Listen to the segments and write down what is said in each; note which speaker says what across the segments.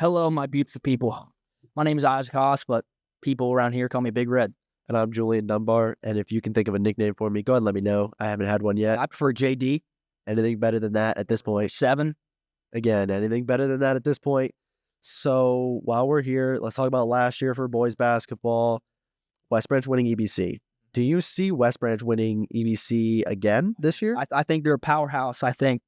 Speaker 1: Hello, my beautiful people. My name is Isaac Haas, but people around here call me Big Red.
Speaker 2: And I'm Julian Dunbar. And if you can think of a nickname for me, go ahead and let me know. I haven't had one yet.
Speaker 1: I prefer JD.
Speaker 2: Anything better than that at this point?
Speaker 1: 7.
Speaker 2: Again, anything better than that at this point? So while we're here, let's talk about last year for boys basketball. West Branch winning EBC. Do you see West Branch winning EBC again this year?
Speaker 1: I think they're a powerhouse. I think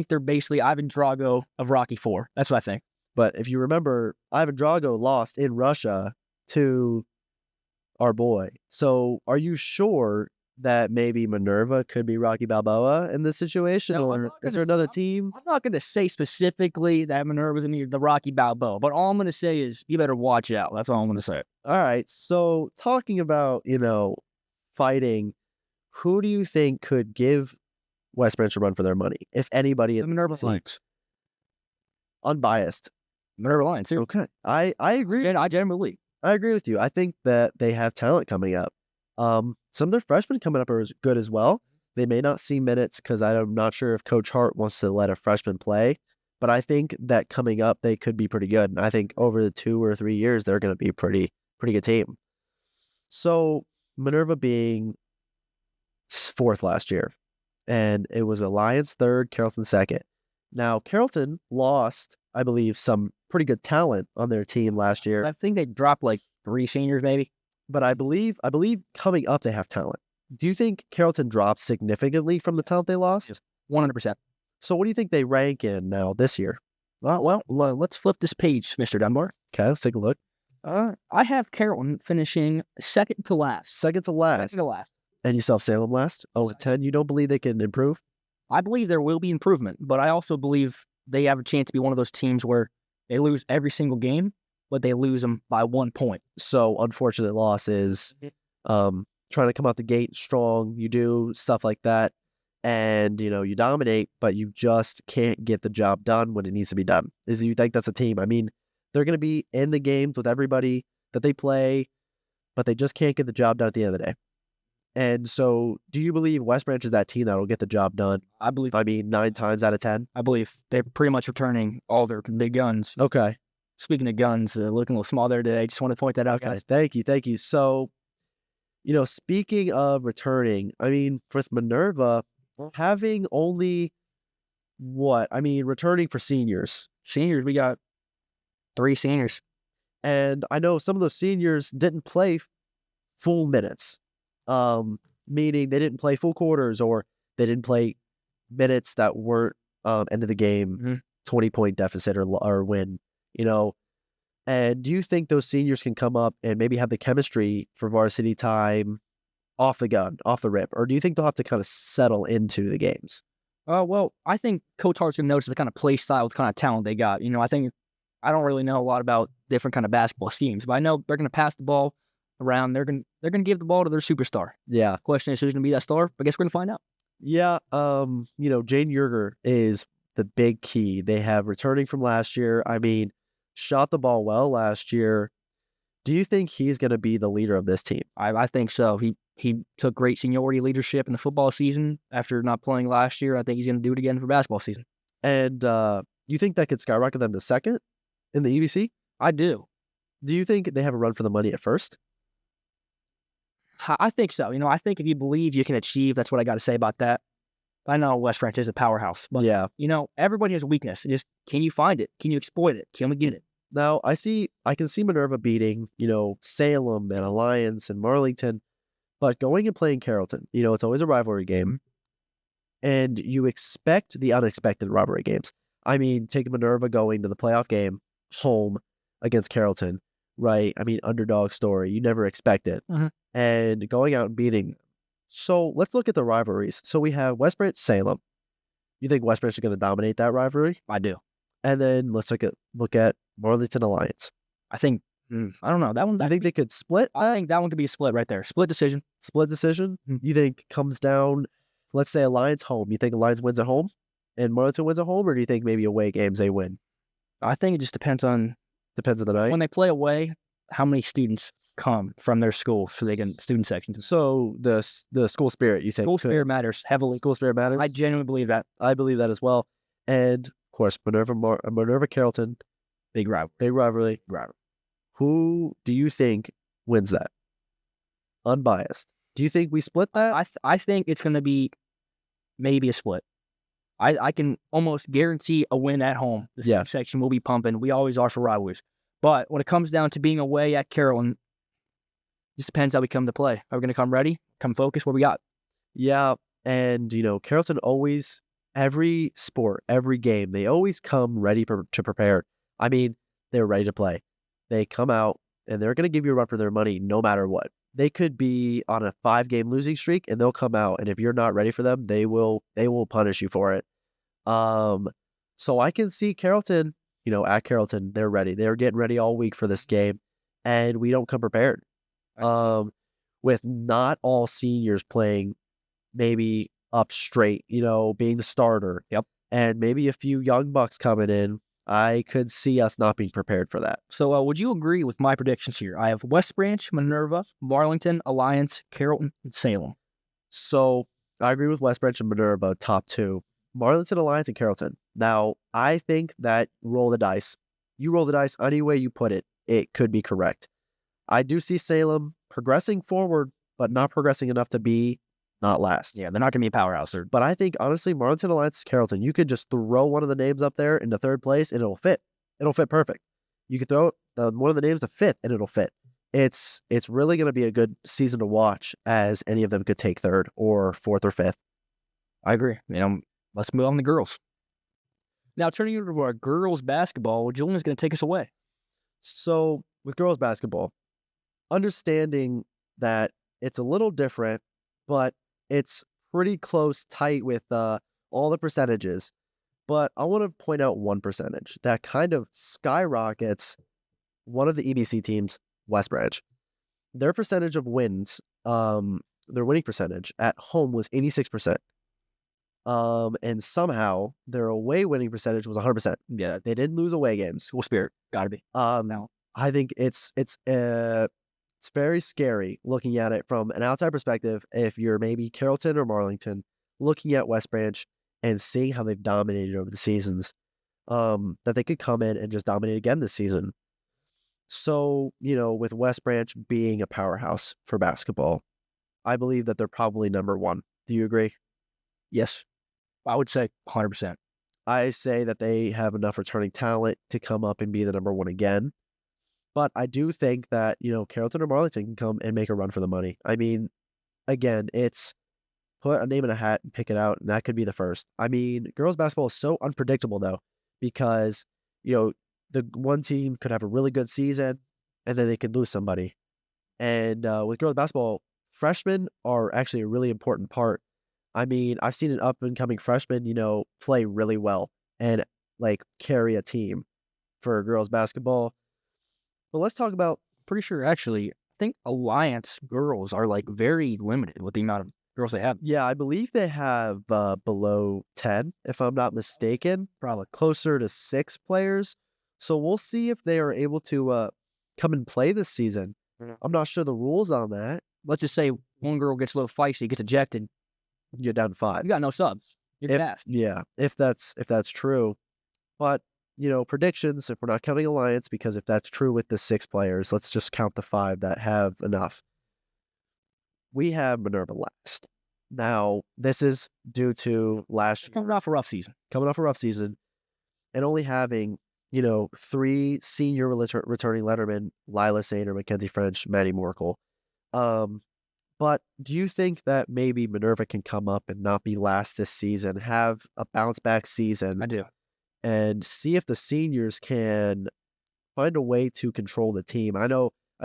Speaker 1: they're basically Ivan Drago of Rocky IV. That's what I think.
Speaker 2: But if you remember, Ivan Drago lost in Russia to our boy. So are you sure that maybe Minerva could be Rocky Balboa in this situation?
Speaker 1: No,
Speaker 2: or is there another team?
Speaker 1: I'm not going to say specifically that Minerva's in the Rocky Balboa, but all I'm going to say is you better watch out. That's all I'm going to say.
Speaker 2: All right. So talking about, fighting, who do you think could give West Branch a run for their money, if anybody?
Speaker 1: The Minerva Lions.
Speaker 2: Unbiased.
Speaker 1: Minerva Lions, too.
Speaker 2: Okay. I agree.
Speaker 1: I generally.
Speaker 2: I agree with you. I think that they have talent coming up. Some of their freshmen coming up are good as well. They may not see minutes because I'm not sure if Coach Hart wants to let a freshman play, but I think that coming up, they could be pretty good. And I think over the 2 or 3 years, they're going to be a pretty good team. So Minerva being 4th last year, and it was Alliance 3rd, Carrollton 2nd. Now, Carrollton lost, I believe, some pretty good talent on their team last year.
Speaker 1: I think they dropped like 3 seniors, maybe.
Speaker 2: But I believe coming up they have talent. Do you think Carrollton dropped significantly from the talent they lost?
Speaker 1: 100%.
Speaker 2: So what do you think they rank in now this year?
Speaker 1: Well, let's flip this page, Mr. Dunbar.
Speaker 2: Okay, let's take a look.
Speaker 1: I have Carrollton finishing second to last.
Speaker 2: Second to last. And you still have Salem last? 10. You don't believe they can improve?
Speaker 1: I believe there will be improvement, but I also believe they have a chance to be one of those teams where they lose every single game, but they lose them by 1 point.
Speaker 2: So unfortunate loss is trying to come out the gate strong. You do stuff like that, and you dominate, but you just can't get the job done when it needs to be done. You think that's a team? I mean, they're going to be in the games with everybody that they play, but they just can't get the job done at the end of the day. And so, do you believe West Branch is that team that will get the job done?
Speaker 1: I believe.
Speaker 2: 9 times out of 10?
Speaker 1: I believe they're pretty much returning all their big guns.
Speaker 2: Okay.
Speaker 1: Speaking of guns, looking a little small there today. Just want to point that out, guys.
Speaker 2: Thank you. So, speaking of returning, with Minerva, having only returning for seniors.
Speaker 1: Seniors, we got 3 seniors.
Speaker 2: And I know some of those seniors didn't play full minutes. Meaning they didn't play full quarters or they didn't play minutes that weren't end of the game, 20-point deficit or win, And do you think those seniors can come up and maybe have the chemistry for varsity time off the rip? Or do you think they'll have to kind of settle into the games?
Speaker 1: Well, I think Coach Hart's going to notice the kind of play style, the kind of talent they got. I don't really know a lot about different kind of basketball teams, but I know they're going to pass the ball around. They're going to give the ball to their superstar.
Speaker 2: Yeah.
Speaker 1: Question is, who's going to be that star? I guess we're going to find out.
Speaker 2: Yeah. Jane Yerger is the big key. They have returning from last year. Shot the ball well last year. Do you think he's going to be the leader of this team?
Speaker 1: I think so. He took great seniority leadership in the football season after not playing last year. I think he's going to do it again for basketball season.
Speaker 2: And you think that could skyrocket them to second in the EBC?
Speaker 1: I do.
Speaker 2: Do you think they have a run for the money at first?
Speaker 1: I think so. I think if you believe you can achieve, that's what I got to say about that. I know West Branch is a powerhouse, but
Speaker 2: yeah,
Speaker 1: everybody has a weakness. Just can you find it? Can you exploit it? Can we get it?
Speaker 2: Now I can see Minerva beating, Salem and Alliance and Marlington, but going and playing Carrollton, it's always a rivalry game, and you expect the unexpected rivalry games. Take Minerva going to the playoff game home against Carrollton, right? Underdog story. You never expect it. And going out and beating. So let's look at the rivalries. So we have West Branch, Salem. You think West Branch is going to dominate that rivalry?
Speaker 1: I do.
Speaker 2: And then let's look at Marlington Alliance.
Speaker 1: I think, I don't know. That one.
Speaker 2: I think they could split?
Speaker 1: I think that one could be a split right there. Split decision.
Speaker 2: Split decision? You think comes down, let's say Alliance home. You think Alliance wins at home and Marlington wins at home? Or do you think maybe away games they win?
Speaker 1: I think it just depends on
Speaker 2: the night.
Speaker 1: When they play away, how many students come from their school so they can student sections.
Speaker 2: So the school spirit, you think?
Speaker 1: School spirit matters heavily.
Speaker 2: School spirit matters?
Speaker 1: I genuinely believe that.
Speaker 2: I believe that as well. And, of course, Minerva Carrollton
Speaker 1: Big rivalry.
Speaker 2: Big rivalry. Who do you think wins that? Unbiased. Do you think we split that?
Speaker 1: I think it's going to be maybe a split. I can almost guarantee a win at home. The section will be pumping. We always are for rivalries. But when it comes down to being away at Carrollton, it just depends how we come to play. Are we going to come ready? Come focused? What we got?
Speaker 2: Yeah. And, Carrollton always, every sport, every game, they always come ready to prepare. I mean, they're ready to play. They come out and they're going to give you a run for their money no matter what. They could be on a 5-game losing streak and they'll come out, and if you're not ready for them, they will punish you for it. So I can see Carrollton, at Carrollton, they're ready. They're getting ready all week for this game, and we don't come prepared. With not all seniors playing maybe up straight, being the starter.
Speaker 1: Yep.
Speaker 2: And maybe a few young bucks coming in, I could see us not being prepared for that.
Speaker 1: So would you agree with my predictions here? I have West Branch, Minerva, Marlington, Alliance, Carrollton, and Salem.
Speaker 2: So I agree with West Branch and Minerva, top 2. Marlington, Alliance, and Carrollton. Now, I think that roll the dice. You roll the dice any way you put it, it could be correct. I do see Salem progressing forward, but not progressing enough to be not last.
Speaker 1: Yeah, they're not going to be a powerhouse.
Speaker 2: But I think, honestly, Marlington, Alliance, Carrollton, you could just throw one of the names up there into 3rd place, and it'll fit. It'll fit perfect. You could throw one of the names to 5th, and it'll fit. It's really going to be a good season to watch, as any of them could take 3rd or 4th or 5th.
Speaker 1: I agree. Let's move on to girls. Now, turning over to our girls basketball, Julian's going to take us away.
Speaker 2: So, with girls basketball, understanding that it's a little different, but it's pretty close, tight with all the percentages. But I want to point out one percentage that kind of skyrockets one of the EBC teams, West Branch. Their percentage of wins, their winning percentage at home was 86%. And somehow their away winning percentage was 100%.
Speaker 1: Yeah,
Speaker 2: they didn't lose away games.
Speaker 1: School spirit, gotta be.
Speaker 2: Now I think it's very scary looking at it from an outside perspective. If you're maybe Carrollton or Marlington, looking at West Branch and seeing how they've dominated over the seasons, that they could come in and just dominate again this season. So, with West Branch being a powerhouse for basketball, I believe that they're probably number 1. Do you agree?
Speaker 1: Yes. I would say 100%.
Speaker 2: I say that they have enough returning talent to come up and be the number 1 again. But I do think that, Carrollton or Marlington can come and make a run for the money. I mean, again, it's put a name in a hat and pick it out, and that could be the first. I mean, girls basketball is so unpredictable, though, because, the one team could have a really good season, and then they could lose somebody. And with girls basketball, freshmen are actually a really important part. I mean, I've seen an up-and-coming freshman, play really well and, carry a team for girls basketball. But let's talk about...
Speaker 1: Pretty sure, actually, I think Alliance girls are, very limited with the amount of girls they have.
Speaker 2: Yeah, I believe they have below 10, if I'm not mistaken.
Speaker 1: Probably.
Speaker 2: Closer to 6 players. So we'll see if they are able to come and play this season. I'm not sure the rules on that.
Speaker 1: Let's just say one girl gets a little feisty, gets ejected.
Speaker 2: You're down to 5.
Speaker 1: You got no subs. You're fast.
Speaker 2: Yeah, if that's true. But, predictions, if we're not counting Alliance, because if that's true with the 6 players, let's just count the 5 that have enough. We have Minerva last. Now, this is due to last year.
Speaker 1: Coming off a rough season.
Speaker 2: And only having, 3 senior returning lettermen, Lila Sainer, Mackenzie French, Maddie Morkel. But do you think that maybe Minerva can come up and not be last this season, have a bounce back season?
Speaker 1: I do.
Speaker 2: And see if the seniors can find a way to control the team. I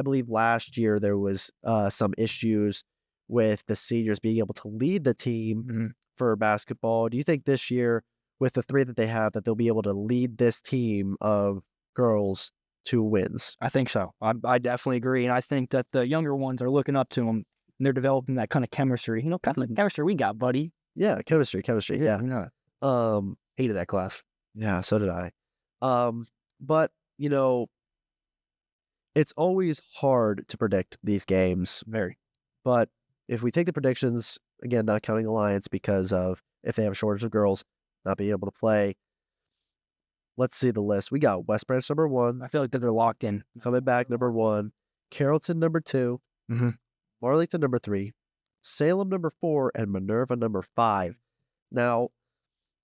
Speaker 2: believe last year there was some issues with the seniors being able to lead the team for basketball. Do you think this year, with the 3 that they have, that they'll be able to lead this team of girls to wins?
Speaker 1: I think so. I definitely agree. And I think that the younger ones are looking up to them, and they're developing that kind of chemistry. Kind of like chemistry we got, buddy.
Speaker 2: Yeah, chemistry. Yeah.
Speaker 1: Hated that class.
Speaker 2: Yeah, so did I. But, it's always hard to predict these games.
Speaker 1: Very.
Speaker 2: But if we take the predictions, again, not counting Alliance because of if they have a shortage of girls, not being able to play, let's see the list. We got West Branch number 1,
Speaker 1: I feel like that they're locked in.
Speaker 2: coming back number 1, Carrollton number 2,
Speaker 1: Mhm.
Speaker 2: Marlington number 3, Salem number 4, and Minerva number 5. Now,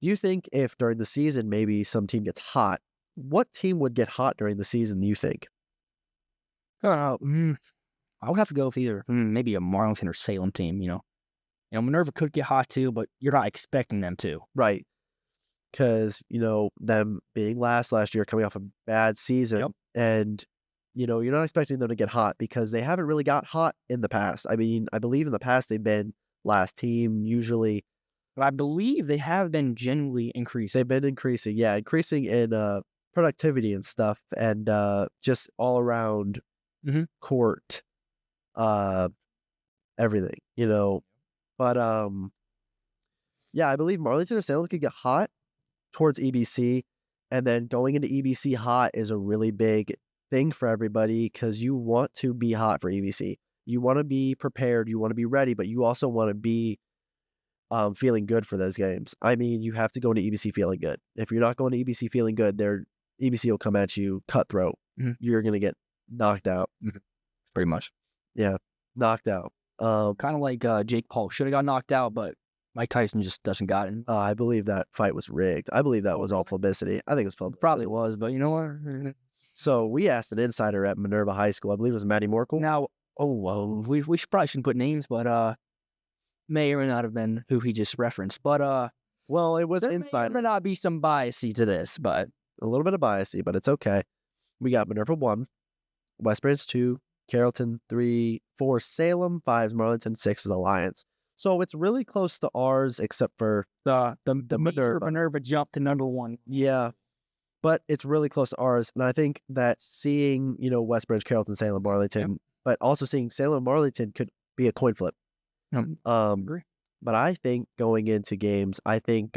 Speaker 2: do you think if during the season maybe some team gets hot, what team would get hot during the season, you think?
Speaker 1: I don't know. I would have to go with either maybe a Marlington or Salem team. Minerva could get hot too, but you're not expecting them to.
Speaker 2: Right. Because, them being last year, coming off a bad season,
Speaker 1: Yep.
Speaker 2: and, you're not expecting them to get hot because they haven't really got hot in the past. I mean, I believe in the past they've been last team usually.
Speaker 1: But I believe they have been genuinely increasing.
Speaker 2: They've been increasing, yeah, increasing in productivity and stuff, and just all around
Speaker 1: Mhm.
Speaker 2: court, uh, everything, But yeah, I believe Marlington or Salem could get hot towards EBC, and then going into EBC hot is a really big thing for everybody because you want to be hot for EBC. You want to be prepared, you want to be ready, but you also want to be feeling good for those games. I mean, you have to go into EBC feeling good. If you're not going to EBC feeling good, EBC will come at you cutthroat.
Speaker 1: Mhm.
Speaker 2: You're gonna get knocked out.
Speaker 1: Pretty much.
Speaker 2: Yeah, knocked out.
Speaker 1: Kind of like Jake Paul should have got knocked out, but Mike Tyson just doesn't got it.
Speaker 2: I believe that fight was rigged. I believe that was all publicity. I think it was publicity.
Speaker 1: Probably was, but you know what?
Speaker 2: So we asked an insider at Minerva High School. I believe it was Matty Morkel.
Speaker 1: Now, we probably shouldn't put names, but may or may not have been who he just referenced. But
Speaker 2: Well, it was
Speaker 1: there
Speaker 2: insider.
Speaker 1: may not be some biasy to this, but
Speaker 2: A little bit of biasy, but it's okay. We got Minerva 1, West Branch 2, Carrollton 3, 4 Salem, 5 Marlington, 6 is Alliance. So it's really close to ours, except for
Speaker 1: the
Speaker 2: Minerva.
Speaker 1: Minerva jumped to number 1.
Speaker 2: Yeah, but it's really close to ours. And I think that seeing, West Branch, Carrollton, Salem, Marlington, but also seeing Salem, Marlington could be a coin flip.
Speaker 1: Agree.
Speaker 2: But I think going into games, I think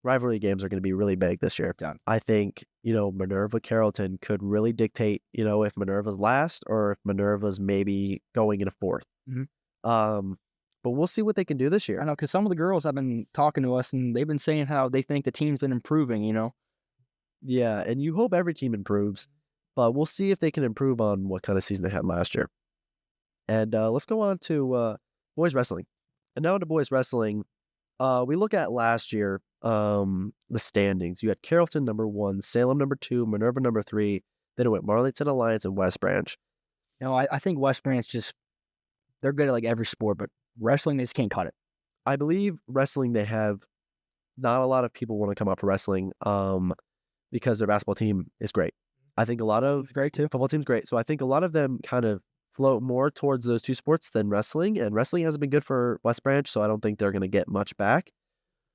Speaker 2: rivalry games are going to be really big this year.
Speaker 1: Done.
Speaker 2: I think, Minerva, Carrollton could really dictate, if Minerva's last or if Minerva's maybe going in a 4th.
Speaker 1: Mhm.
Speaker 2: But we'll see what they can do this year.
Speaker 1: I know, because some of the girls have been talking to us, and they've been saying how they think the team's been improving,
Speaker 2: Yeah, and you hope every team improves, but we'll see if they can improve on what kind of season they had last year. And let's go on to boys wrestling. And now to boys wrestling, we look at last year, the standings. You had Carrollton number 1, Salem number 2, Minerva number 3. Then it went Marlington, Alliance, and West Branch.
Speaker 1: I think West Branch they're good at like every sport, but wrestling, they just can't cut it.
Speaker 2: I believe wrestling, they have not a lot of people want to come out for wrestling because their basketball team is great. I think a lot of
Speaker 1: Great too.
Speaker 2: football team's great. So I think a lot of them kind of float more towards those two sports than wrestling, and wrestling hasn't been good for West Branch, so I don't think they're going to get much back.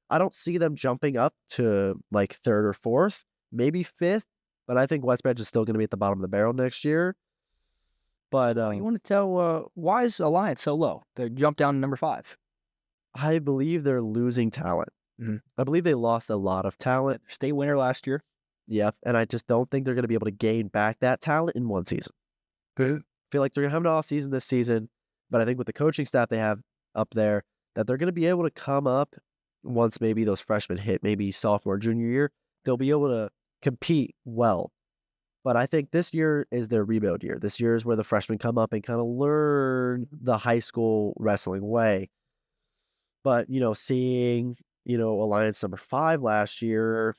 Speaker 2: I don't see them jumping up to like 3rd or 4th, maybe 5th, but I think West Branch is still going to be at the bottom of the barrel next year. But
Speaker 1: You want to tell why is Alliance so low? They jumped down to number 5.
Speaker 2: I believe they're losing talent.
Speaker 1: Mhm.
Speaker 2: I believe they lost a lot of talent.
Speaker 1: State winner last year.
Speaker 2: Yep, and I just don't think they're going to be able to gain back that talent in one season. I feel like they're going to have an off season this season, but I think with the coaching staff they have up there, that they're going to be able to come up once maybe those freshmen hit, maybe sophomore, junior year, they'll be able to compete well. But I think this year is their rebuild year. This year is where the freshmen come up and kind of learn the high school wrestling way. But, seeing, Alliance number 5 last year,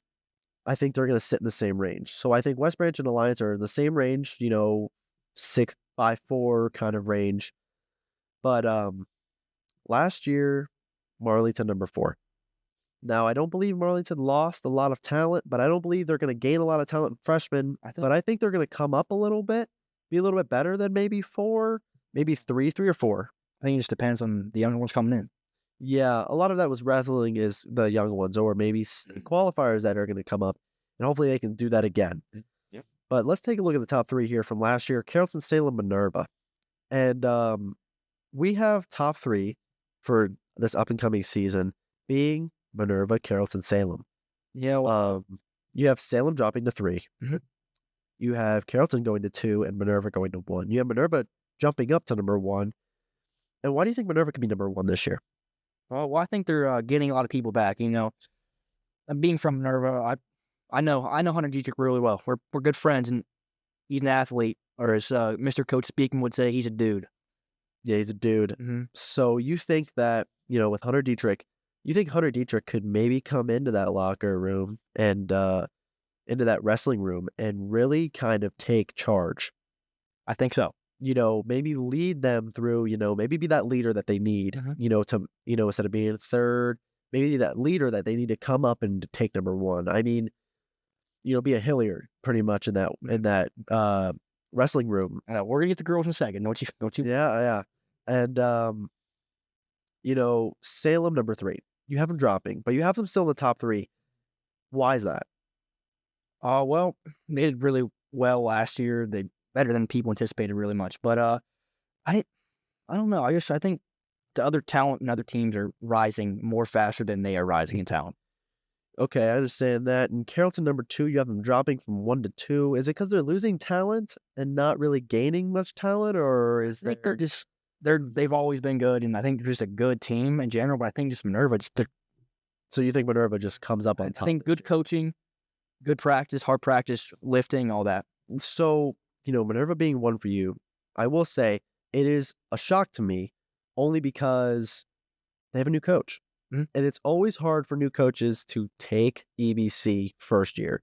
Speaker 2: I think they're going to sit in the same range. So I think West Branch and Alliance are in the same range, 6, 5, 4 kind of range. But last year, Marlington number 4. Now, I don't believe Marlington lost a lot of talent, but I don't believe they're going to gain a lot of talent in freshmen. But I think they're going to come up a little bit, be a little bit better than maybe 4, maybe 3 or 4.
Speaker 1: I think it just depends on the younger ones coming in.
Speaker 2: Yeah, a lot of that was wrestling is the young ones, or maybe qualifiers that are going to come up, and hopefully they can do that again.
Speaker 1: Yep.
Speaker 2: But let's take a look at the top 3 here from last year: Carrollton, Salem, Minerva, and we have top 3 for this up and coming season being Minerva, Carrollton, Salem.
Speaker 1: Yeah.
Speaker 2: You have Salem dropping to 3.
Speaker 1: Mhm.
Speaker 2: You have Carrollton going to 2 and Minerva going to 1. You have Minerva jumping up to number 1. And why do you think Minerva could be number 1 this year?
Speaker 1: Well, I think they're getting a lot of people back. being from Minerva, I know Hunter Dietrich really well. We're good friends, and he's an athlete, or as Mr. Coach Speaking would say, he's a dude.
Speaker 2: Yeah, he's a dude.
Speaker 1: Hmm.
Speaker 2: So you think that, with Hunter Dietrich, you think Hunter Dietrich could maybe come into that locker room and into that wrestling room and really kind of take charge?
Speaker 1: I think so.
Speaker 2: Maybe lead them through, maybe be that leader that they need,
Speaker 1: Hmm.
Speaker 2: instead of being third, maybe be that leader that they need to come up and to take number one. I mean, be a Hilliard pretty much in that wrestling room.
Speaker 1: We're gonna get the girls in a second. Don't you?
Speaker 2: Yeah, yeah. And Salem number 3. You have them dropping, but you have them still in the top 3. Why is that?
Speaker 1: Well, they did really well last year. They better than people anticipated, really much. But I I don't know. I think the other talent and other teams are rising more faster than they are rising in talent.
Speaker 2: Okay, I understand that. And Carrollton number 2, you have them dropping from 1 to 2. Is it because they're losing talent and not really gaining much talent, or is
Speaker 1: I think
Speaker 2: there?
Speaker 1: they've always been good, and I think they're just a good team in general. But I think just Minerva,
Speaker 2: So you think Minerva just comes up
Speaker 1: I
Speaker 2: on top
Speaker 1: think
Speaker 2: this
Speaker 1: good
Speaker 2: year?
Speaker 1: coaching, good practice, hard practice, lifting, all that.
Speaker 2: So, Minerva being one for you, I will say it is a shock to me only because they have a new coach.
Speaker 1: Mhm.
Speaker 2: And it's always hard for new coaches to take EBC first year.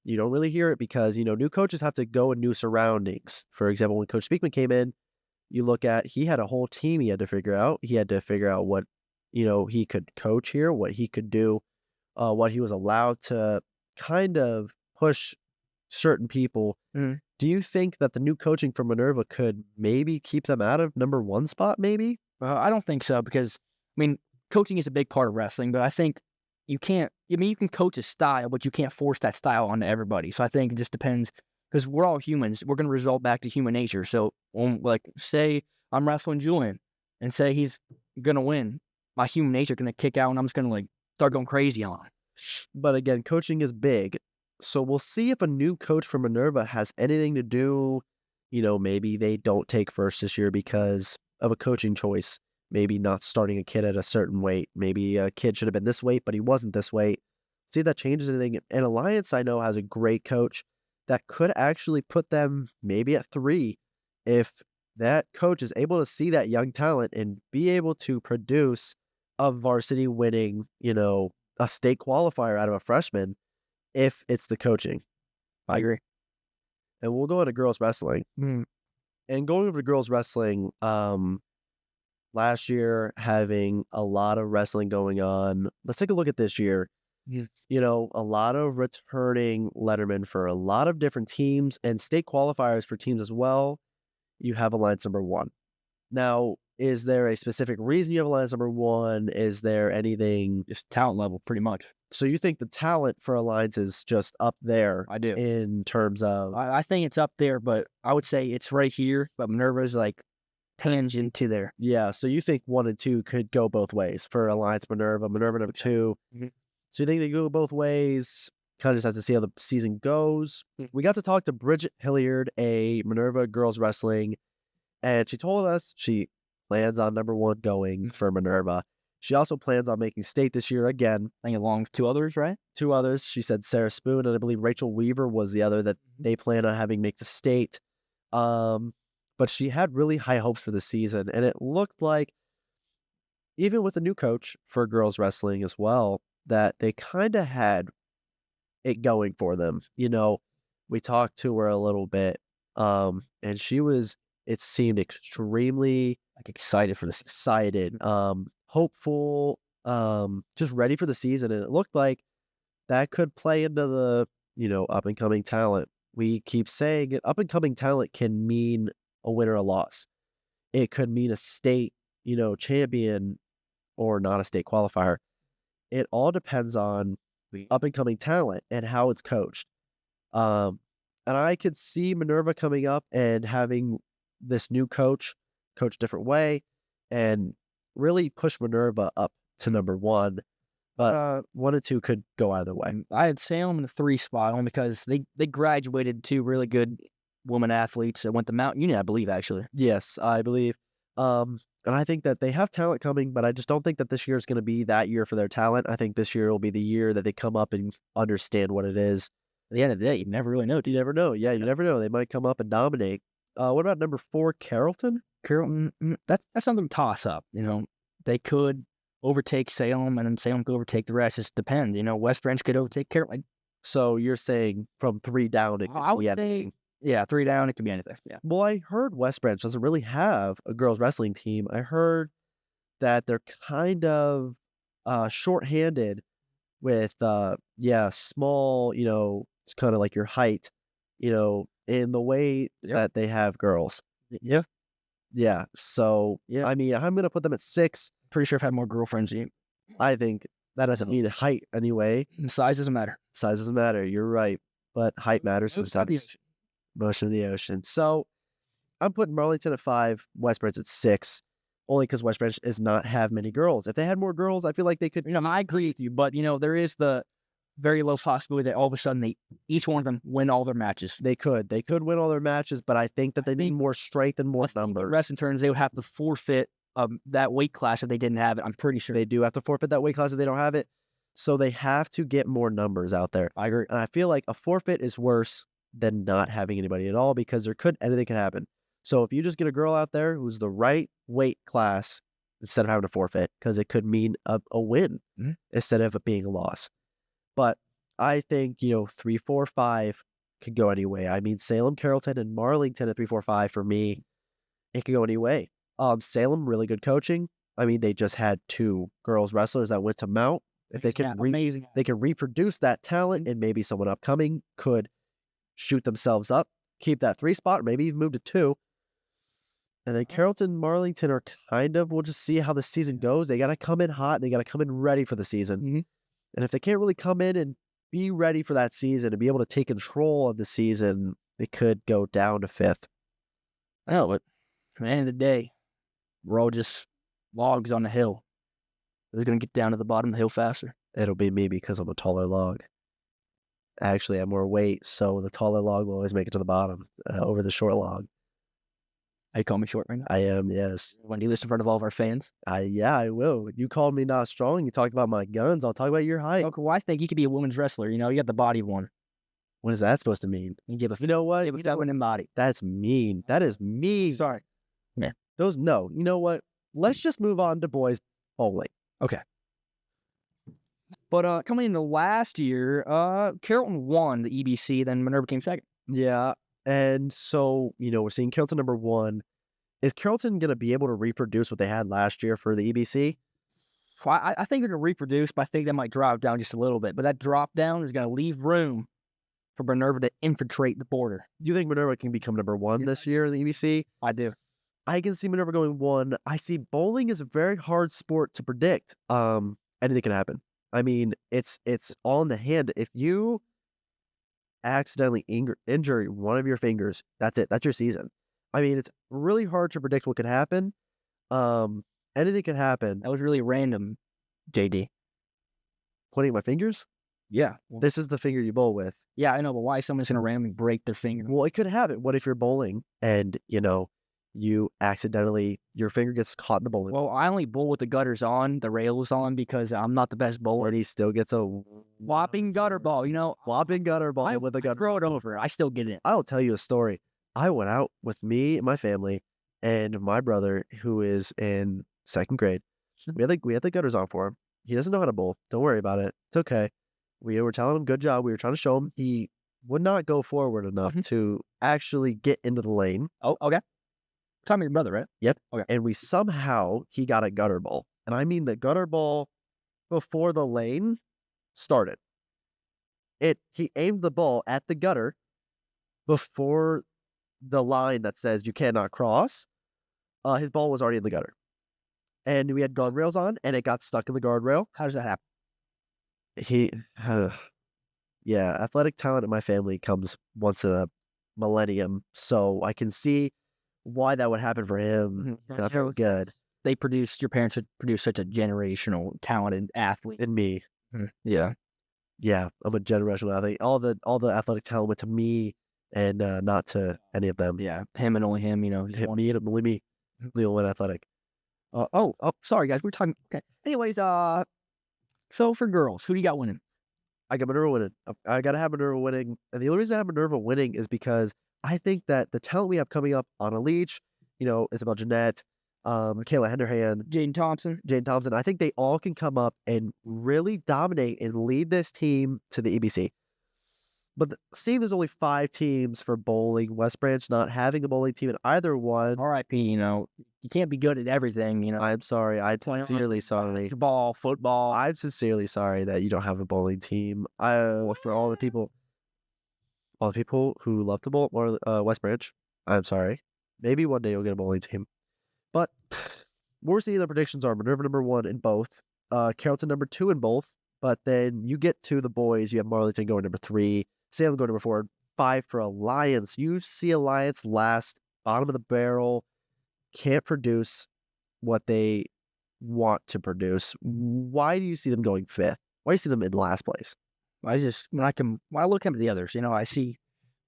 Speaker 2: You don't really hear it because, new coaches have to go in new surroundings. For example, when Coach Speakman came in, you look at he had a whole team he had to figure out. He had to figure out what, he could coach here, what he could do, what he was allowed to kind of push certain people.
Speaker 1: Mhm.
Speaker 2: Do you think that the new coaching from Minerva could maybe keep them out of number 1 spot maybe?
Speaker 1: I don't think so because, I mean, coaching is a big part of wrestling, but I think you can't. I mean, you can coach a style, but you can't force that style onto everybody. So I think it just depends because we're all humans. We're going to result back to human nature. So, like, say I'm wrestling Julian, and say he's going to win, my human nature going to kick out, and I'm just going to like start going crazy on him.
Speaker 2: But again, coaching is big. So we'll see if a new coach from Minerva has anything to do. Maybe they don't take first this year because of a coaching choice. Maybe not starting a kid at a certain weight. Maybe a kid should have been this weight, but he wasn't this weight. See if that changes anything. And Alliance, I know, has a great coach that could actually put them maybe at 3 if that coach is able to see that young talent and be able to produce a varsity winning, a state qualifier out of a freshman if it's the coaching.
Speaker 1: I agree.
Speaker 2: And we'll go into girls wrestling.
Speaker 1: Mm.
Speaker 2: And going over to girls wrestling, last year having a lot of wrestling going on. Let's take a look at this year.
Speaker 1: Yeah.
Speaker 2: A lot of returning lettermen for a lot of different teams and state qualifiers for teams as well. You have Alliance number 1. Now, is there a specific reason you have Alliance number 1? Is there anything?
Speaker 1: Just talent level, pretty much.
Speaker 2: So you think the talent for Alliance is just up there
Speaker 1: I do.
Speaker 2: in terms of?
Speaker 1: I think it's up there, but I would say it's right here. But Minerva's like tangent to there.
Speaker 2: Yeah, so you think 1 and 2 could go both ways for Alliance Minerva number 2.
Speaker 1: Mhm.
Speaker 2: So you think they go both ways? Kind of just have to see how the season goes. We got to talk to Bridget Hilliard, a Minerva girls wrestling, and she told us she plans on number 1 going for Minerva. She also plans on making state this year again.
Speaker 1: I think along with 2 others, right?
Speaker 2: 2 others. She said Sarah Spoon and I believe Rachel Weaver was the other that they plan on having make the state. But she had really high hopes for the season, and it looked like, even with a new coach for girls wrestling as well, that they kind of had it going for them. We talked to her a little bit, and it seemed extremely
Speaker 1: Like excited for this.
Speaker 2: excited, hopeful, just ready for the season. And it looked like that could play into the, up and coming talent. We keep saying it, up and coming talent can mean a win or a loss. It could mean a state, champion or not a state qualifier. It all depends on the up and coming talent and how it's coached. And I could see Minerva coming up and having this new coach a different way and really push Minerva up to number 1. But 1 and 2 could go either way.
Speaker 1: I had Salem in the 3 spot only because they graduated 2 really good women athletes that went to Mount Union, I believe, actually.
Speaker 2: Yes, I believe. And I think that they have talent coming, but I just don't think that this year is going to be that year for their talent. I think this year will be the year that they come up and understand what it is.
Speaker 1: At the end of the day, you never really know.
Speaker 2: You never know. Yeah, you never know. They might come up and dominate. What about number 4, Carrollton?
Speaker 1: Carrollton, that's something to toss up. They could overtake Salem, and then Salem could overtake the rest. It just depends. West Branch could overtake Carrollton.
Speaker 2: So you're saying from 3 down, it could
Speaker 1: I
Speaker 2: be
Speaker 1: would say,
Speaker 2: anything.
Speaker 1: yeah, 3 down, it could be anything. Yeah.
Speaker 2: Well, I heard West Branch doesn't really have a girls wrestling team. I heard that they're kind of shorthanded with small, it's kind of like your height, in the way
Speaker 1: Yep.
Speaker 2: that they have girls.
Speaker 1: Yeah.
Speaker 2: Yeah. So
Speaker 1: Yeah.
Speaker 2: I mean, I'm gonna put them at 6.
Speaker 1: Pretty sure I've had more girlfriends than you.
Speaker 2: I think that doesn't mean height anyway.
Speaker 1: And size doesn't matter.
Speaker 2: Size doesn't matter. You're right, but height matters
Speaker 1: It's not the
Speaker 2: sometimes. Motion of the ocean. So I'm putting Marlington at 5, West Branch at 6, only because West Branch does not have many girls. If they had more girls, I feel like they could.
Speaker 1: I agree with you, but there is the very low possibility that all of a sudden each one of them win all their matches.
Speaker 2: They could win all their matches, but I think that they need more strength and more numbers.
Speaker 1: Wrestling turns, they would have to forfeit that weight class if they didn't have it. I'm pretty sure
Speaker 2: They do have to forfeit that weight class if they don't have it. So they have to get more numbers out there.
Speaker 1: I agree.
Speaker 2: And I feel like a forfeit is worse than not having anybody at all because anything can happen. So if you just get a girl out there who's the right weight class instead of having to forfeit, because it could mean a win instead of it being a loss. But I think, 3, 4, 5 could go any way. I mean, Salem, Carrollton, and Marlington at 3, 4, 5 for me, it could go any way. Salem, really good coaching. I mean, they just had 2 girls wrestlers that went to Mount. If they can
Speaker 1: amazing.
Speaker 2: they can reproduce that talent, and maybe someone upcoming could shoot themselves up, keep that 3 spot, or maybe even move to 2. And then Carrollton, Marlington are we'll just see how the season goes. They got to come in hot. They got to come in ready for the season. And if they can't really come in and be ready for that season and be able to take control of the season, they could go down to 5th.
Speaker 1: Oh, but at the end of the day, we're all just logs on the hill. Who's going to get down to the bottom of the hill faster?
Speaker 2: It'll be me because I'm a taller log. I actually have more weight, so the taller log will always make it to the bottom over the short log.
Speaker 1: You call me short right now?
Speaker 2: I am, yes.
Speaker 1: When you listen in front of all of our fans?
Speaker 2: Yeah, I will. You called me not strong. You talked about my guns. I'll talk about your height.
Speaker 1: Okay, well, I think you could be a women's wrestler. You got the body of one.
Speaker 2: What is that supposed to mean?
Speaker 1: You give a
Speaker 2: You know what?
Speaker 1: feminine body.
Speaker 2: That's mean. That is mean.
Speaker 1: Sorry.
Speaker 2: No. You know what? Let's just move on to boys bowling.
Speaker 1: Okay. But coming into last year, Carrollton won the EBC, then Minerva came second.
Speaker 2: Yeah. And so, we're seeing Carrollton number 1. Is Carrollton going to be able to reproduce what they had last year for the EBC?
Speaker 1: Well, I think they're going to reproduce, but I think they might drop down just a little bit. But that drop down is going to leave room for Minerva to infiltrate the border.
Speaker 2: You think Minerva can become number 1 this year in the EBC?
Speaker 1: I do.
Speaker 2: I can see Minerva going 1. I see bowling is a very hard sport to predict. Anything can happen. I mean, it's all in the hand. If you accidentally injure one of your fingers, that's it. That's your season. I mean, it's really hard to predict what could happen. Anything could happen.
Speaker 1: That was really random, JD.
Speaker 2: Pointing at my fingers?
Speaker 1: Yeah.
Speaker 2: This is the finger you bowl with.
Speaker 1: Yeah, I know, but why is someone's going to randomly break their finger?
Speaker 2: Well, it could happen. What if you're bowling and, you accidentally, your finger gets caught in the bowling?
Speaker 1: Well, I only bowl with the gutters on, the rails on, because I'm not the best bowler.
Speaker 2: And he still gets a
Speaker 1: Whopping gutter ball,
Speaker 2: whopping gutter ball with a gutter.
Speaker 1: Throw it over. I still get it.
Speaker 2: I'll tell you a story. I went out with me and my family and my brother, who is in 2nd grade. We had the gutters on for him. He doesn't know how to bowl. Don't worry about it. It's okay. We were telling him, good job. We were trying to show him. He would not go forward enough to actually get into the lane.
Speaker 1: Oh, okay. Talking to your brother, right?
Speaker 2: Yep.
Speaker 1: Okay.
Speaker 2: And he got a gutter ball. And I mean the gutter ball before the lane started. He aimed the ball at the gutter before the line that says you cannot cross. His ball was already in the gutter. And we had guardrails on, and it got stuck in the guardrail.
Speaker 1: How does that happen?
Speaker 2: Yeah, athletic talent in my family comes once in a millennium, so I can see why that would happen for him. It's not very good.
Speaker 1: Your parents would produce such a generational, talented athlete.
Speaker 2: In me.
Speaker 1: Yeah.
Speaker 2: Yeah, I'm a generational athlete. All the athletic talent went to me and not to any of them.
Speaker 1: Yeah, him and only him,
Speaker 2: Hit me and only me. The only one athletic.
Speaker 1: Sorry guys, we're talking. Okay. Anyways, so for girls, who do you got winning?
Speaker 2: I got Minerva winning. I gotta have Minerva winning, and the only reason I have Minerva winning is because I think that the talent we have coming up on a leash, Isabel Jeanette, Kayla Henderhan,
Speaker 1: Jaden Thompson.
Speaker 2: Jane Thompson, I think they all can come up and really dominate and lead this team to the EBC. But seeing there's only 5 teams for bowling, West Branch not having a bowling team in either one,
Speaker 1: R.I.P. You can't be good at everything.
Speaker 2: I'm sorry. I'm
Speaker 1: Playoffs,
Speaker 2: sincerely sorry.
Speaker 1: basketball, football.
Speaker 2: I'm sincerely sorry that you don't have a bowling team. For all the people who love to bowl or West Branch, I'm sorry. Maybe one day you'll get a bowling team. But we're seeing the predictions are Minerva number 1 in both, Carrollton number 2 in both. But then you get to the boys, you have Marlington going number 3, Salem going number 4, 5 for Alliance. You see Alliance last, bottom of the barrel, can't produce what they want to produce. Why do you see them going 5th? Why do you see them in last place?
Speaker 1: When I look at the others, I see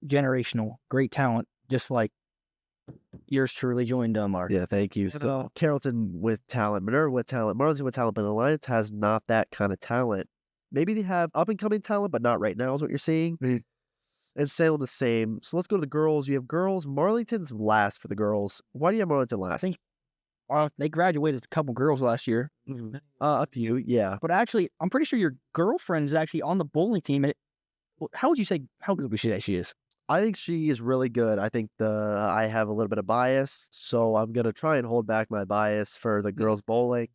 Speaker 1: generational great talent, just like yours truly joined Dunbar.
Speaker 2: Yeah, thank you. So Carrollton with talent, Minerva with talent, Marlington with talent, but Alliance has not that kind of talent. Maybe they have up and coming talent, but not right now is what you're seeing.
Speaker 1: Mm.
Speaker 2: And Salem the same. So let's go to the girls. You have girls. Marlington's last for the girls. Why do you have Marlington last?
Speaker 1: I think they graduated a couple girls last year.
Speaker 2: A few, yeah.
Speaker 1: But actually, I'm pretty sure your girlfriend is actually on the bowling team. How would you say, how good would you say she is?
Speaker 2: I think she is really good. I think I have a little bit of bias, so I'm going to try and hold back my bias for the girls bowling.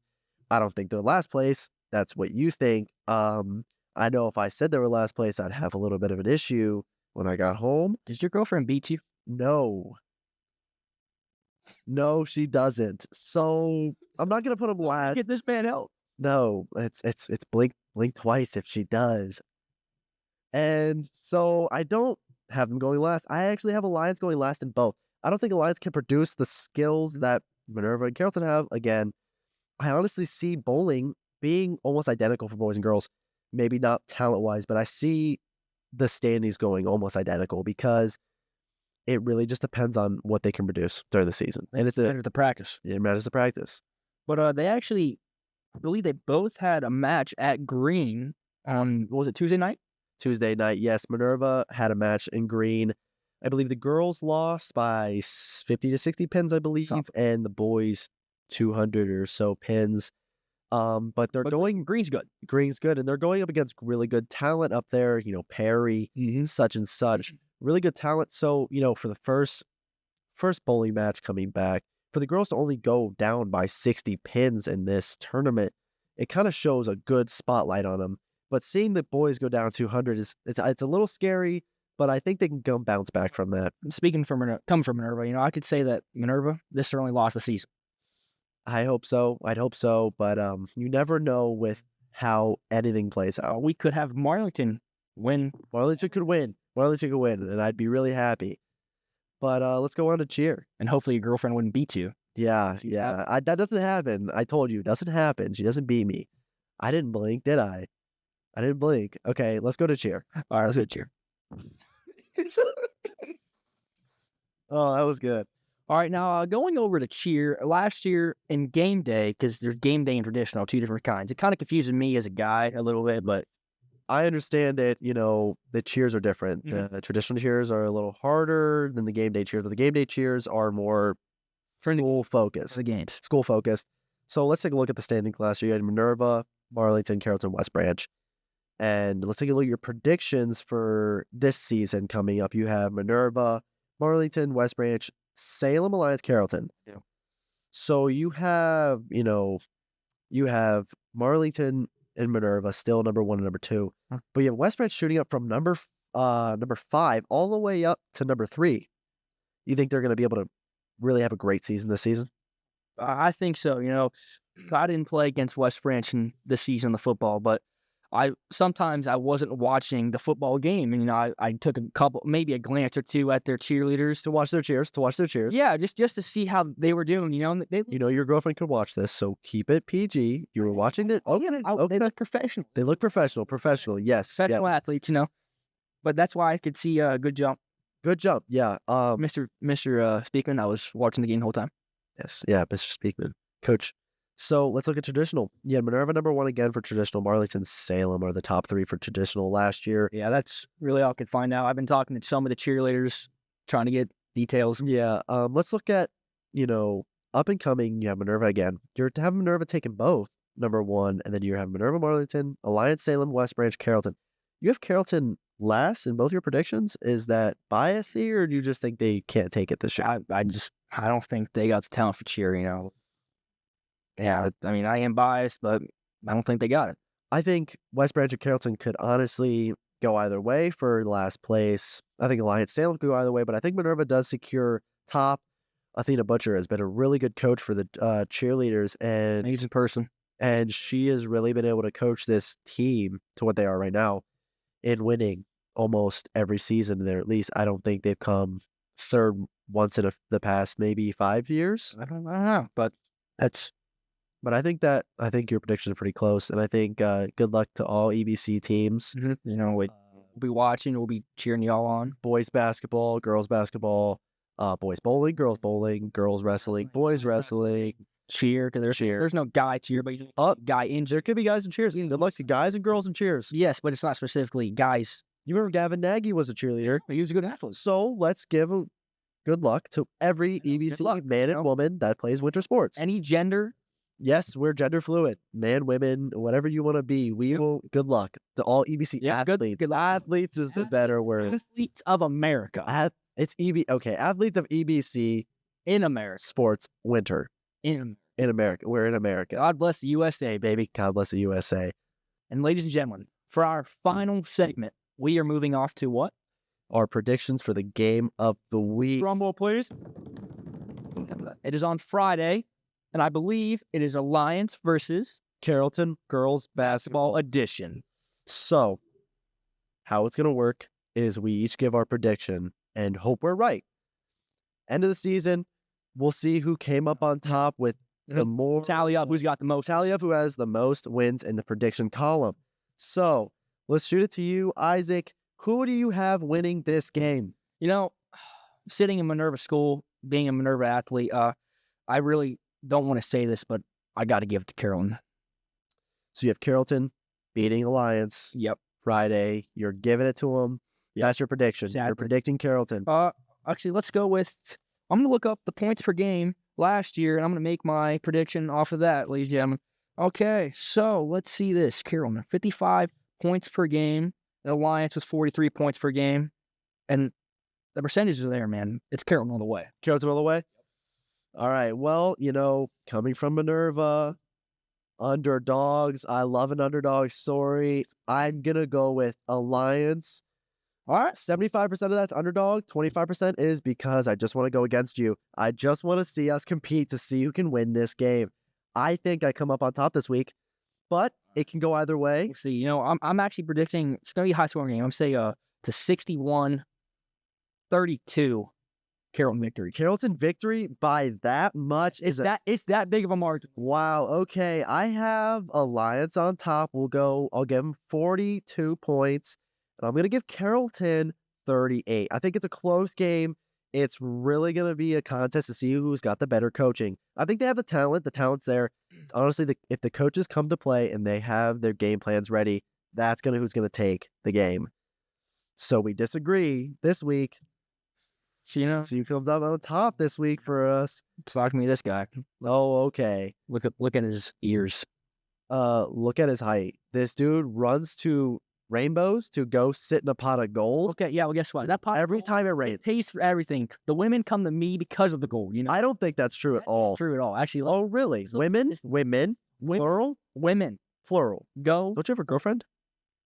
Speaker 2: I don't think they're last place. That's what you think. I know if I said they were last place, I'd have a little bit of an issue when I got home.
Speaker 1: Does your girlfriend beat you?
Speaker 2: No. No, she doesn't. So I'm not gonna put them last.
Speaker 1: Get this man help.
Speaker 2: No, it's blink twice if she does. And so I don't have them going last. I actually have Alliance going last in both. I don't think Alliance can produce the skills that Minerva and Carrollton have. Again, I honestly see bowling being almost identical for boys and girls. Maybe not talent-wise, but I see the standings going almost identical because it really just depends on what they can produce during the season. And it's
Speaker 1: better to practice.
Speaker 2: It matters to practice.
Speaker 1: But they actually, I believe they both had a match at Green on, was it Tuesday night?
Speaker 2: Tuesday night, yes. Minerva had a match in Green. I believe the girls lost by 50 to 60 pins, I believe, and the boys 200 or so pins. But going
Speaker 1: Green's good.
Speaker 2: Green's good, and they're going up against really good talent up there. Perry, such and such, really good talent. So for the first bowling match coming back, for the girls to only go down by 60 pins in this tournament, it kind of shows a good spotlight on them. But seeing the boys go down 200 it's a little scary, but I think they can come bounce back from that.
Speaker 1: Speaking from Minerva, I could say that Minerva, this their only loss of the season.
Speaker 2: I hope so. I'd hope so, but you never know with how anything plays out.
Speaker 1: We could have Marlington win.
Speaker 2: Marlington could win. And I'd be really happy. But let's go on to cheer.
Speaker 1: And hopefully your girlfriend wouldn't beat you.
Speaker 2: Yeah. That doesn't happen. I told you, it doesn't happen. She doesn't beat me. I didn't blink, did I? I didn't blink. Okay, let's go to cheer.
Speaker 1: All right, let's go to cheer.
Speaker 2: Oh, that was good.
Speaker 1: All right, now going over to cheer, last year in game day, because there's game day and traditional, 2 different kinds. It kind of confuses me as a guy a little bit, but
Speaker 2: I understand it. The cheers are different. The traditional cheers are a little harder than the game day cheers, but the game day cheers are more school focused.
Speaker 1: The games.
Speaker 2: School focused. So let's take a look at the standing class. You had Minerva, Marlington, Carrollton, West Branch. And let's take a look at your predictions for this season coming up. You have Minerva, Marlington, West Branch, Salem, Alliance, Carrollton.
Speaker 1: Yeah.
Speaker 2: So you have Marlington and Minerva still number 1 and number 2.
Speaker 1: Huh.
Speaker 2: But you have West Branch shooting up from number 5 all the way up to number 3. You think they're going to be able to really have a great season this season?
Speaker 1: I think so. I didn't play against West Branch in this season of football, but sometimes I wasn't watching the football game, and I took maybe a glance or two at their cheerleaders
Speaker 2: to watch their cheers.
Speaker 1: Yeah, just to see how they were doing.
Speaker 2: Your girlfriend could watch this, so keep it PG. You were watching it.
Speaker 1: Okay, they look professional.
Speaker 2: They look professional. Yes,
Speaker 1: professional athletes. But that's why I could see a good jump.
Speaker 2: Good jump. Yeah.
Speaker 1: Mr. Speakman, I was watching the game the whole time.
Speaker 2: Yes. Yeah, Mr. Speakman. coach. So let's look at traditional. Yeah, Minerva number 1 again for traditional. Marleyton, Salem are the top 3 for traditional last year.
Speaker 1: Yeah, that's really all I could find out. I've been talking to some of the cheerleaders, trying to get details.
Speaker 2: Yeah, let's look at, up and coming. You have Minerva again. You're to have Minerva taking both number 1, and then you have Minerva, Marleyton, Alliance, Salem, West Branch, Carrollton. You have Carrollton last in both your predictions. Is that biasy, or do you just think they can't take it this year?
Speaker 1: I don't think they got the talent for cheer, Yeah, I mean, I am biased, but I don't think they got it.
Speaker 2: I think West Branch and Carrollton could honestly go either way for last place. I think Alliance Salem could go either way, but I think Minerva does secure top. Athena Butcher has been a really good coach for the cheerleaders,
Speaker 1: Amazing person.
Speaker 2: and she has really been able to coach this team to what they are right now in winning almost every season there. At least I don't think they've come third once in the past maybe 5 years.
Speaker 1: I don't know, but that's.
Speaker 2: But I think your predictions are pretty close, and I think good luck to all EBC teams.
Speaker 1: We'll be watching. We'll be cheering y'all on.
Speaker 2: Boys basketball, girls basketball, boys bowling, girls wrestling, boys wrestling.
Speaker 1: Cheer, because there's no guy cheer, but guy in.
Speaker 2: There could be guys in cheers. Good luck to guys and girls in cheers.
Speaker 1: Yes, but it's not specifically guys.
Speaker 2: You remember Gavin Nagy was a cheerleader.
Speaker 1: He was a good athlete.
Speaker 2: So let's give good luck to every EBC man and woman that plays winter sports.
Speaker 1: Any gender.
Speaker 2: Yes, we're gender fluid. Man, women, whatever you want to be. We will. Good luck to all EBC athletes.
Speaker 1: Good
Speaker 2: athletes is the better word.
Speaker 1: Athletes of America.
Speaker 2: It's Okay, athletes of EBC
Speaker 1: in America.
Speaker 2: Sports winter. In America. We're in America.
Speaker 1: God bless the USA, baby.
Speaker 2: God bless the USA.
Speaker 1: And ladies and gentlemen, for our final segment, we are moving off to what?
Speaker 2: Our predictions for the game of the week.
Speaker 1: Drum roll, please. It is on Friday, and I believe it is Alliance versus
Speaker 2: Carrollton Girls Basketball
Speaker 1: Edition.
Speaker 2: So, how it's going to work is we each give our prediction and hope we're right. End of the season, we'll see who came up on top with the more.
Speaker 1: Tally up who's got the most.
Speaker 2: Tally up who has the most wins in the prediction column. So, let's shoot it to you, Isaac. Who do you have winning this game?
Speaker 1: Sitting in Minerva school, being a Minerva athlete, I really don't want to say this, but I got to give it to Carrollton.
Speaker 2: So you have Carrollton beating Alliance.
Speaker 1: Yep.
Speaker 2: Friday. You're giving it to them. Yep. That's your prediction.
Speaker 1: Exactly.
Speaker 2: You're predicting Carrollton.
Speaker 1: Actually, let's go with. I'm going to look up the points per game last year, and I'm going to make my prediction off of that, ladies and gentlemen. Okay, so let's see this. Carrollton, 55 points per game. The Alliance was 43 points per game. And the percentages are there, man. It's Carrollton all the way.
Speaker 2: Carrollton all the way? All right. Well, coming from Minerva, underdogs. I love an underdog story. I'm going to go with Alliance. All right. 75% of that's underdog. 25% is because I just want to go against you. I just want to see us compete to see who can win this game. I think I come up on top this week, but it can go either way.
Speaker 1: We'll see. I'm actually predicting it's going to be a high-scoring game. I'm saying to 61-32 Carrollton victory.
Speaker 2: Carrollton victory by that much?
Speaker 1: It's that big of a margin.
Speaker 2: Wow. Okay. I have Alliance on top. I'll give them 42 points. And I'm going to give Carrollton 38. I think it's a close game. It's really going to be a contest to see who's got the better coaching. I think they have the talent. The talent's there. It's honestly, if the coaches come to play and they have their game plans ready, that's who's going to take the game. So we disagree this week.
Speaker 1: See
Speaker 2: who comes out on top this week for us.
Speaker 1: Talk to me, this guy.
Speaker 2: Oh, okay.
Speaker 1: Look at his ears.
Speaker 2: Look at his height. This dude runs to rainbows to go sit in a pot of gold.
Speaker 1: Okay, yeah, well, guess what? That pot
Speaker 2: every time it rains.
Speaker 1: It tastes for everything. The women come to me because of the gold,
Speaker 2: I don't think that's true at all.
Speaker 1: True at all. Actually,
Speaker 2: oh, really? Women? Plural?
Speaker 1: Women.
Speaker 2: Plural.
Speaker 1: Go.
Speaker 2: Don't you have a girlfriend?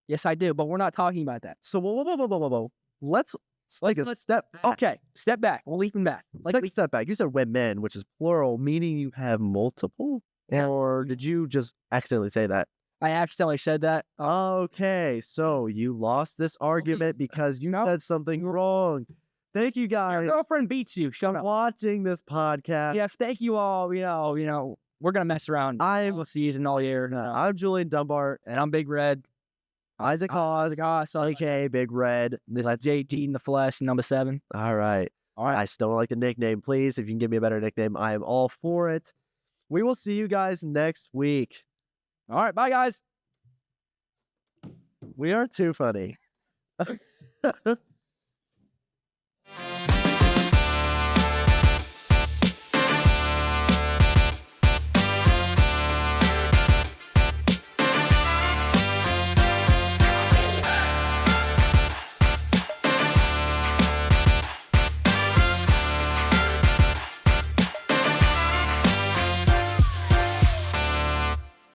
Speaker 1: Yes, I do, but we're not talking about that.
Speaker 2: So, whoa. Let's step back.
Speaker 1: Okay, step back. We'll leap him back.
Speaker 2: Step back. You said women, which is plural, meaning you have multiple?
Speaker 1: Yeah.
Speaker 2: Or did you just accidentally say that?
Speaker 1: I accidentally said that.
Speaker 2: Okay, so you lost this argument because you said something wrong. Thank you, guys.
Speaker 1: Your girlfriend beats you. Shut up.
Speaker 2: Watching this podcast.
Speaker 1: Yes, thank you all. We're gonna mess around all season, all year.
Speaker 2: I'm Julian Dunbar,
Speaker 1: and I'm Big Red.
Speaker 2: Isaac Haas, aka Big Red.
Speaker 1: This is JT in the flesh, number 7.
Speaker 2: All right. I still don't like the nickname. Please, if you can give me a better nickname, I am all for it. We will see you guys next week.
Speaker 1: All right, bye, guys.
Speaker 2: We are too funny.